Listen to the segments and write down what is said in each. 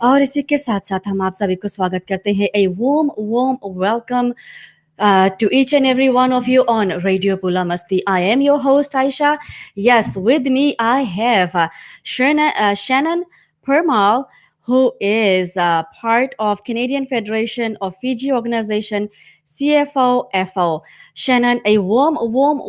और इसी के साथ साथ हम आप सभी को स्वागत करते हैं a warm welcome to each and every one of you on Radio Pula Masti. I am your host Aisha. Yes, with me I have Shannon Permal, who is part of Canadian Federation of Fiji Organization CFO-FO. Shannon, a warm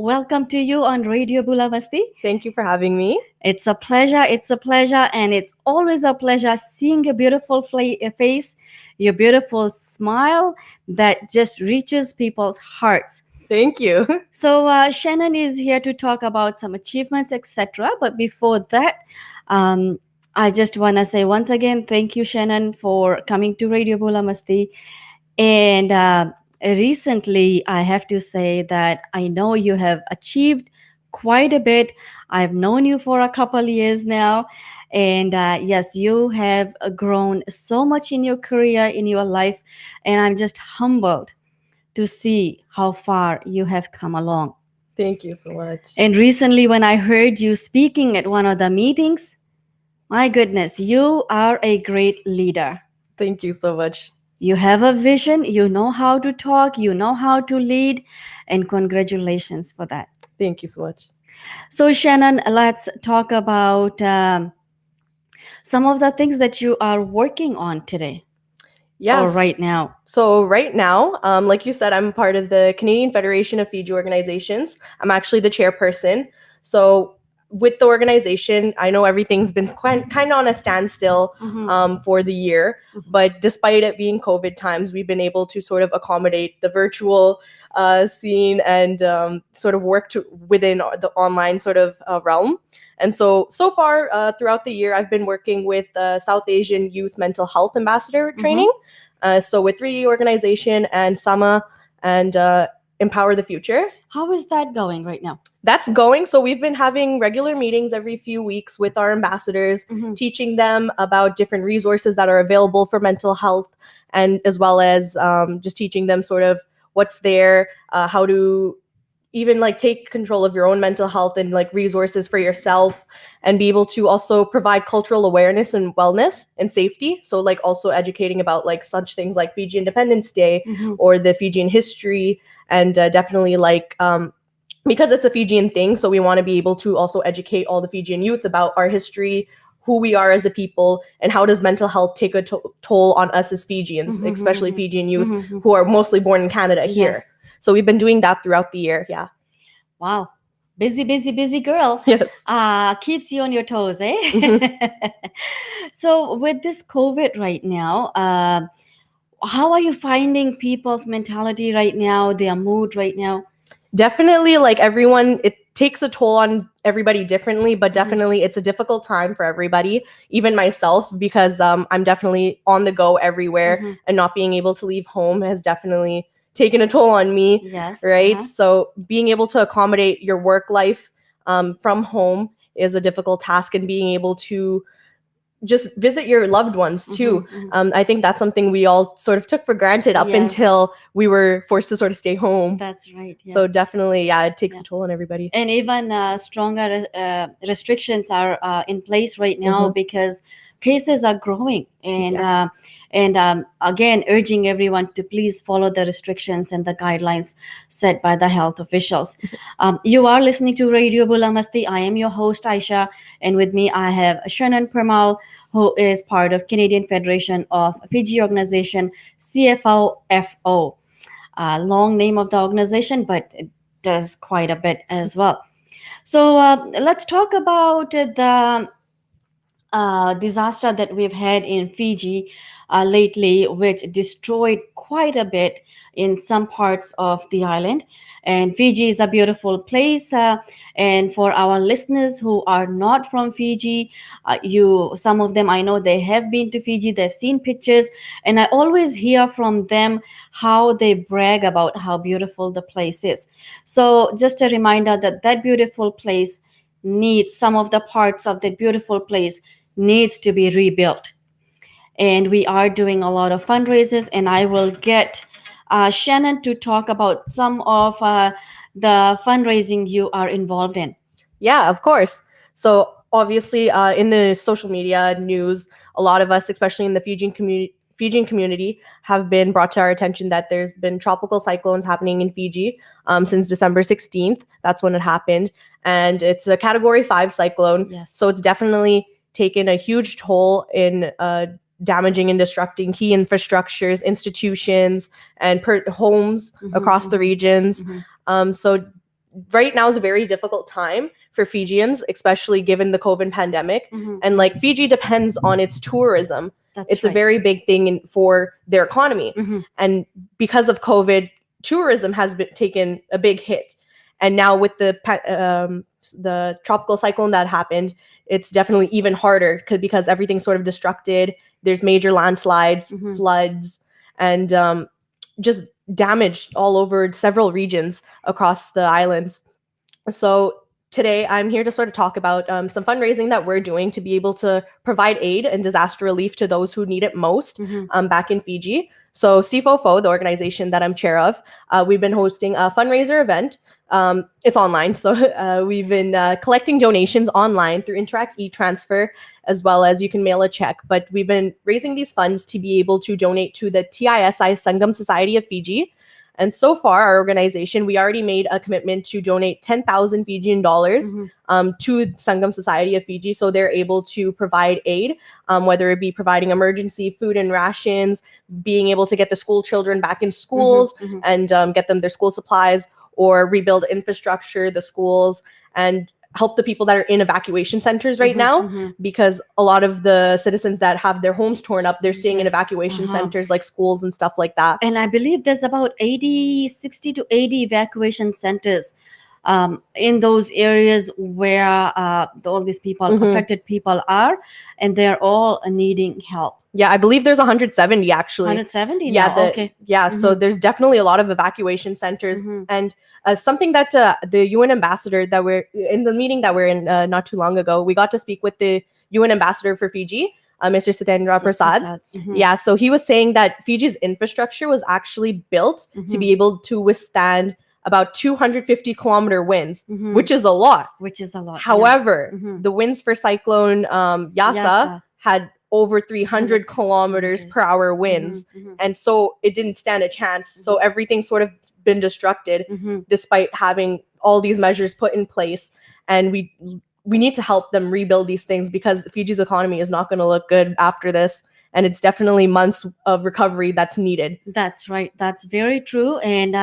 welcome to you on Radio Pula Masti. Thank you for having me. It's a pleasure, and it's always a pleasure seeing your beautiful face, your beautiful smile that just reaches people's hearts. Thank you. So Shannon is here to talk about some achievements, etc. But before that, I just want to say once again, thank you, Shannon, for coming to Radio Pula Masti. And recently, I have to say that I know you have achieved quite a bit. I've known you for a couple of years now. And yes, you have grown so much in your career, in your life. And I'm just humbled to see how far you have come along. Thank you so much. And recently, when I heard you speaking at one of the meetings, my goodness, you are a great leader. Thank you so much. You have a vision, you know how to talk, you know how to lead, and congratulations for that. Thank you so much. So Shannon, let's talk about some of the things that you are working on today. Yes. Or right now. So right now, like you said, I'm part of the Canadian Federation of Fiji Organizations. I'm actually the chairperson. So with the organization, I know everything's been kind of on a standstill for the year, but despite it being COVID times, we've been able to sort of accommodate the virtual scene and sort of work within the online sort of realm. And so far throughout the year, I've been working with South Asian Youth Mental Health Ambassador training. So with 3E Organization and SAMA and Empower the Future. How is that going right now? That's going. So we've been having regular meetings every few weeks with our ambassadors, teaching them about different resources that are available for mental health, and as well as just teaching them sort of what's there, how to even like take control of your own mental health and like resources for yourself, and be able to also provide cultural awareness and wellness and safety. So like also educating about like such things like Fiji Independence Day or the Fijian history, and definitely like because it's a Fijian thing, so we want to be able to also educate all the Fijian youth about our history, who we are as a people, and how does mental health take a toll on us as Fijians, especially Fijian youth who are mostly born in Canada here. Yes. So we've been doing that throughout the year. Yeah. Wow. Busy girl. Yes. Keeps you on your toes, eh? So with this COVID right now, how are you finding people's mentality right now, their mood right now? Definitely, like everyone, it takes a toll on everybody differently, but definitely it's a difficult time for everybody, even myself, because I'm definitely on the go everywhere, and not being able to leave home has definitely taken a toll on me. Yes. Right. So being able to accommodate your work life from home is a difficult task, and being able to just visit your loved ones too. I think that's something we all sort of took for granted up until we were forced to sort of stay home. That's right. Yeah. So definitely, yeah, it takes a toll on everybody. And even stronger restrictions are in place right now because cases are growing. And again, urging everyone to please follow the restrictions and the guidelines set by the health officials. You are listening to Radio Pula Masti. I am your host, Aisha. And with me, I have Shannon Permal, who is part of Canadian Federation of Fiji Organization, CFO-FO. long name of the organization, but it does quite a bit as well. So let's talk about the disaster that we've had in Fiji lately, which destroyed quite a bit in some parts of the island. And Fiji is a beautiful place. And for our listeners who are not from Fiji, some of them I know they have been to Fiji, they've seen pictures, and I always hear from them how they brag about how beautiful the place is. So just a reminder that that beautiful place needs some of the parts of that beautiful place needs to be rebuilt. And we are doing a lot of fundraisers, and I will get Shannon to talk about some of the fundraising you are involved in. Yeah, of course. So obviously, in the social media news, a lot of us, especially in the Fijian community, have been brought to our attention that there's been tropical cyclones happening in Fiji since December 16th. That's when it happened, and it's a Category 5 cyclone. Yes. So it's definitely taken a huge toll in damaging and destructing key infrastructures, institutions, and homes across the regions. So right now is a very difficult time for Fijians, especially given the COVID pandemic. And like Fiji depends on its tourism. It's a very big thing for their economy. And because of COVID, tourism has taken a big hit. And now with the tropical cyclone that happened, it's definitely even harder because everything's sort of destructed. There's major landslides, floods, and just damaged all over several regions across the islands. So today I'm here to sort of talk about some fundraising that we're doing to be able to provide aid and disaster relief to those who need it most back in Fiji. So CFOFO, the organization that I'm chair of, we've been hosting a fundraiser event. It's online, so we've been collecting donations online through Interact e-transfer, as well as you can mail a check. But we've been raising these funds to be able to donate to the TISI Sangam Society of Fiji. And so far, our organization, we already made a commitment to donate 10,000 Fijian dollars to Sangam Society of Fiji, so they're able to provide aid, whether it be providing emergency food and rations, being able to get the school children back in schools and get them their school supplies, or rebuild infrastructure, the schools, and help the people that are in evacuation centers right now, because a lot of the citizens that have their homes torn up, they're staying in evacuation centers like schools and stuff like that. And I believe there's about 60 to 80 evacuation centers in those areas where all these people, affected people are, and they're all needing help. Yeah, I believe there's 170 actually. 170 Yeah, now? Okay. Yeah, so there's definitely a lot of evacuation centers. And something that the UN ambassador that we're in the meeting that we're in not too long ago, we got to speak with the UN ambassador for Fiji, Mr. Satendra Prasad. Yeah, so he was saying that Fiji's infrastructure was actually built to be able to withstand about 250 kilometer winds, which is a lot. However, the winds for Cyclone Yasa had over 300 kilometers per hour winds. And so it didn't stand a chance. So everything's sort of been destructed despite having all these measures put in place. And we need to help them rebuild these things, because Fiji's economy is not going to look good after this. And it's definitely months of recovery that's needed. That's right. That's very true. And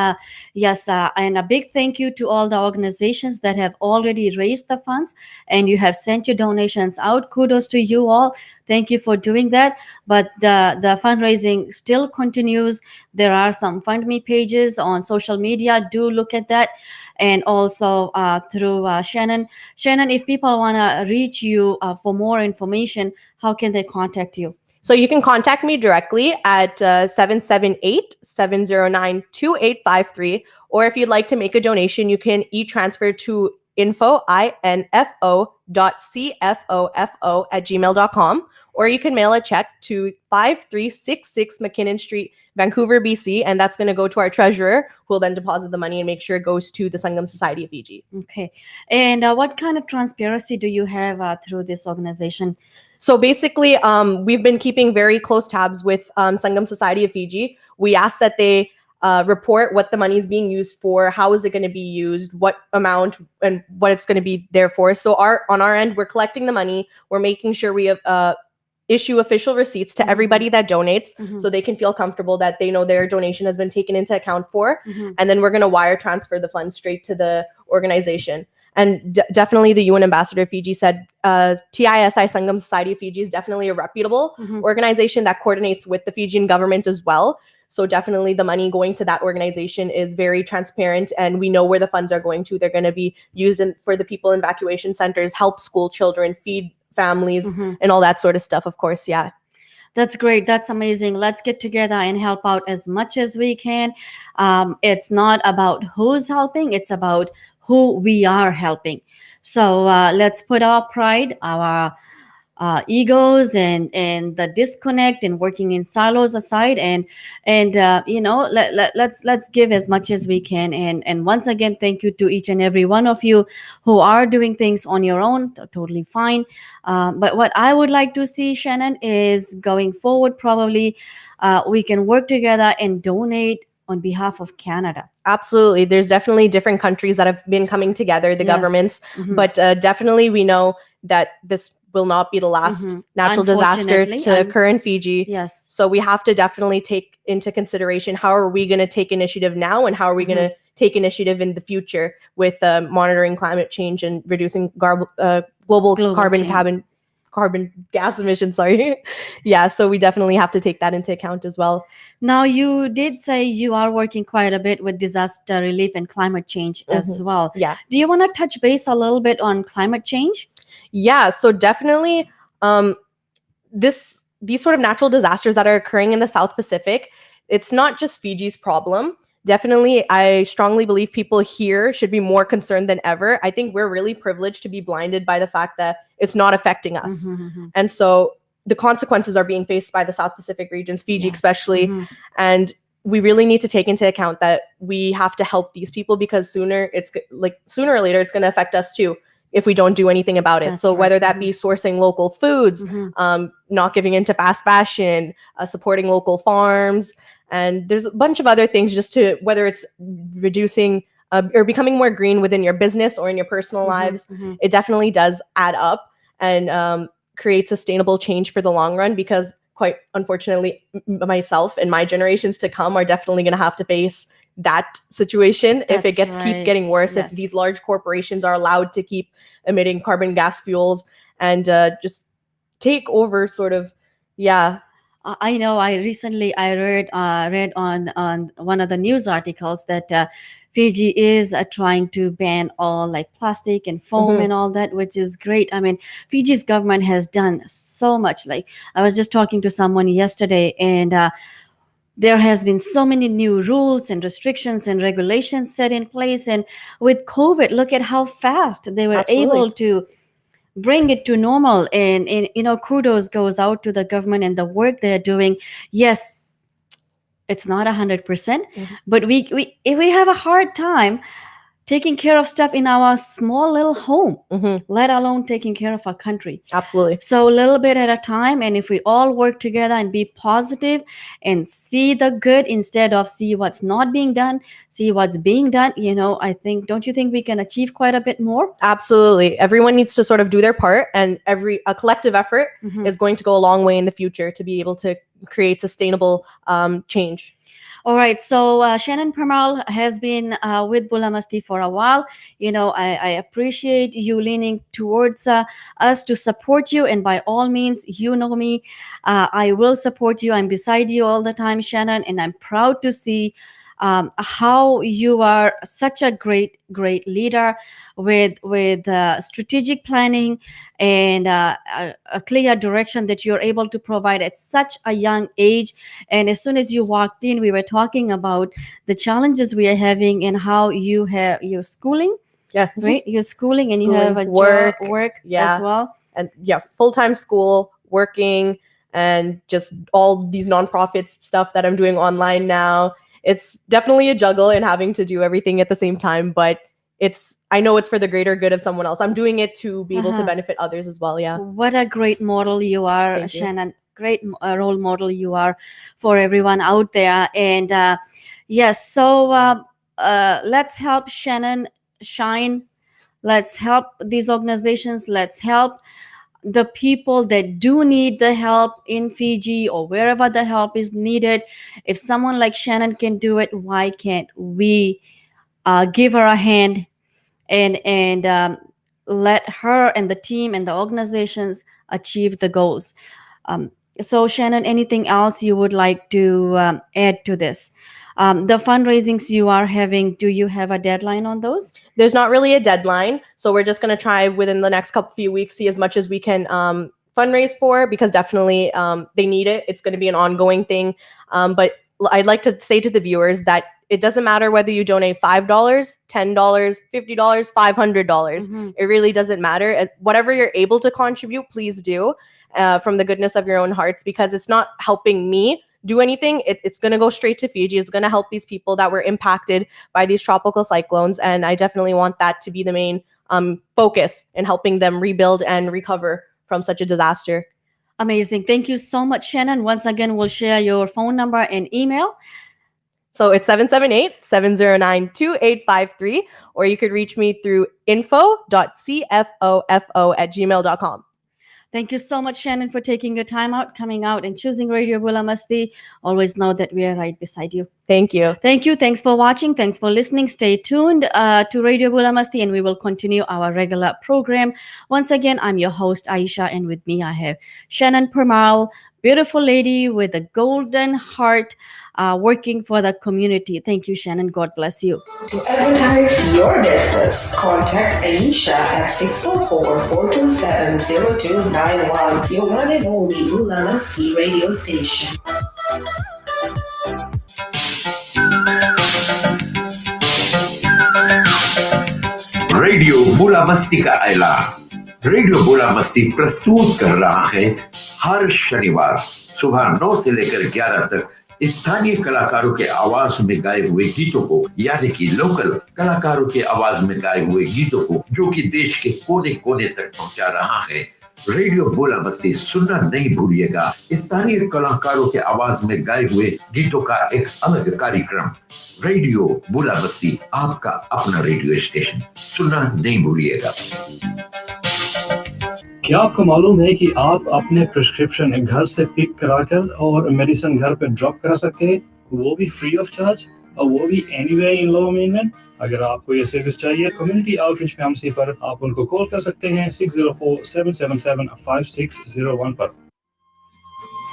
yes, and a big thank you to all the organizations that have already raised the funds and you have sent your donations out. Kudos to you all. Thank you for doing that. But the fundraising still continues. There are some FundMe pages on social media. Do look at that. And also through Shannon. Shannon, if people want to reach you for more information, how can they contact you? So you can contact me directly at 778-709-2853. Or if you'd like to make a donation, you can e-transfer to info@cfofo@gmail.com. Or you can mail a check to 5366 McKinnon Street, Vancouver, BC. And that's going to go to our treasurer, who will then deposit the money and make sure it goes to the Sangam Society of Fiji. Okay. And what kind of transparency do you have through this organization? So basically, we've been keeping very close tabs with Sangam Society of Fiji. We ask that they report what the money is being used for, how is it going to be used, what amount, and what it's going to be there for. So on our end, we're collecting the money. We're making sure we have issue official receipts to Mhm. everybody that donates Mhm. so they can feel comfortable that they know their donation has been taken into account for. Mhm. And then we're going to wire transfer the funds straight to the organization. And definitely the UN ambassador of Fiji said TISI Sangam Society of Fiji is definitely a reputable Mhm. organization that coordinates with the Fijian government as well. So definitely the money going to that organization is very transparent, and we know where the funds are going to. They're going to be used for the people in evacuation centers, help school children, feed families, Mhm. and all that sort of stuff. Of course, yeah. That's great. That's amazing. Let's get together and help out as much as we can. It's not about who's helping, it's about who we are helping. So let's put our pride, our egos, and the disconnect and working in silos aside, and let's give as much as we can. And once again, thank you to each and every one of you who are doing things on your own. Totally fine. But what I would like to see, Shannon, is going forward, probably we can work together and donate on behalf of Canada. Absolutely. There's definitely different countries that have been coming together, the Yes. governments, Mhm. but definitely we know that this will not be the last Mhm. natural disaster Unfortunately, to occur in Fiji. yes. So we have to definitely take into consideration how are we going to take initiative now and how are we going to take initiative in the future with monitoring climate change and reducing global Global change. carbon gas emissions. Sorry. Yeah. So we definitely have to take that into account as well. Now, you did say you are working quite a bit with disaster relief and climate change as well. Yeah. Do you want to touch base a little bit on climate change? Yeah, so definitely these sort of natural disasters that are occurring in the South Pacific, it's not just Fiji's problem. Definitely, I strongly believe people here should be more concerned than ever. I think we're really privileged to be blinded by the fact that it's not affecting us. Mhm. And so the consequences are being faced by the South Pacific regions, Fiji Yes. especially. Mhm. And we really need to take into account that we have to help these people because sooner or later it's going to affect us too if we don't do anything about it. That's So right. whether that be sourcing local foods, Mhm. not giving into fast fashion, supporting local farms, and there's a bunch of other things just to whether it's reducing or becoming more green within your business or in your personal lives, Mhm. it definitely does add up and create sustainable change for the long run because quite unfortunately myself and my generations to come are definitely going to have to face that situation if it That's gets keep right. getting worse, if Yes. these large corporations are allowed to keep emitting carbon gas fuels and just take over sort of. Yeah. I know. I recently read on one of the news articles that Fiji is trying to ban all like plastic and foam and all that, which is great. I mean, Fiji's government has done so much. Like I was just talking to someone yesterday, and there has been so many new rules and restrictions and regulations set in place. And with COVID, look at how fast they were Absolutely. able to bring it to normal. And kudos goes out to the government and the work they're doing. Yes, it's not 100%, but we have a hard time taking care of stuff in our small little home, let alone taking care of our country. Absolutely. So a little bit at a time, and if we all work together and be positive and see the good instead of see what's not being done, see what's being done, I think, don't you think we can achieve quite a bit more? Absolutely. Everyone needs to sort of do their part, and a collective effort is going to go a long way in the future to be able to create sustainable change. All right. So Shannon Parmal has been with Bulamasti for a while. I appreciate you leaning towards us to support you. And by all means, you know me, I will support you. I'm beside you all the time, Shannon. And I'm proud to see how you are such a great leader with strategic planning and a clear direction that you're able to provide at such a young age. And as soon as you walked in, we were talking about the challenges we are having and how you have your schooling. Yeah. Right, you're schooling and you Schooling, have a work, work yeah. as well. And yeah, full-time school, working, and just all these nonprofits stuff that I'm doing online now. It's definitely a juggle and having to do everything at the same time, but I know it's for the greater good of someone else. I'm doing it to be able to benefit others as well. Yeah. What a great model you are, Thank you. Shannon. Great role model you are for everyone out there. And yes, so let's help Shannon shine. Let's help these organizations. Let's help the people that do need the help in Fiji or wherever the help is needed. If someone like Shannon can do it, why can't we give her a hand and let her and the team and the organizations achieve the goals? So Shannon, anything else you would like to add to this? The fundraisings you are having, do you have a deadline on those? There's not really a deadline, so we're just going to try within the next few weeks, see as much as we can fundraise for, because definitely they need it. It's going to be an ongoing thing. But I'd like to say to the viewers that it doesn't matter whether you donate $5, $10, $50, $500. Mhm. It really doesn't matter. Whatever you're able to contribute, please do from the goodness of your own hearts, because it's not helping me do anything. It's going to go straight to Fiji. It's going to help these people that were impacted by these tropical cyclones. And I definitely want that to be the main focus in helping them rebuild and recover from such a disaster. Amazing. Thank you so much, Shannon. Once again, we'll share your phone number and email. So it's 778-709-2853, or you could reach me through info.cfofo@gmail.com. Thank you so much, Shannon, for taking your time out, coming out, and choosing Radio Bula Masti. Always know that we are right beside you. Thank you. Thank you. Thanks for watching. Thanks for listening. Stay tuned to Radio Bula Masti, and we will continue our regular program. Once again, I'm your host, Aisha, and with me I have Shannon Permal, beautiful lady with a golden heart, working for the community. Thank you, Shannon. God bless you. To advertise your business, contact Aisha at 604-427-0291, your one and only Bula Masti radio station. Radio बुला मस्ती का ऐलान। Radio बुला मस्ती प्रस्तुत कर रहा है हर शनिवार सुबह 9 से लेकर 11 तक स्थानीय कलाकारों के आवाज में गाए हुए गीतों को, यानी कि लोकल कलाकारों के आवाज में गाए हुए गीतों को, जो कि देश के कोने कोने तक पहुंचा रहा है। रेडियो बुला मस्ती सुनना नहीं भूलिएगा। स्थानीय कलाकारों के आवाज में गाए हुए गीतों का एक अलग कार्यक्रम। रेडियो बुला मस्ती, आपका अपना रेडियो स्टेशन, सुनना नहीं भूलिएगा। क्या आपको मालूम है कि आप अपने प्रिस्क्रिप्शन घर से पिक कराकर और मेडिसिन घर पे ड्रॉप करा सकते हैं, वो भी फ्री ऑफ चार्ज, और वो भी एनीवेयर इन लोअर मेनलैंड? अगर आपको ये सर्विस चाहिए, कम्युनिटी आउटरीच फैमिली पर आप उनको कॉल कर सकते हैं 604-777-5601 पर।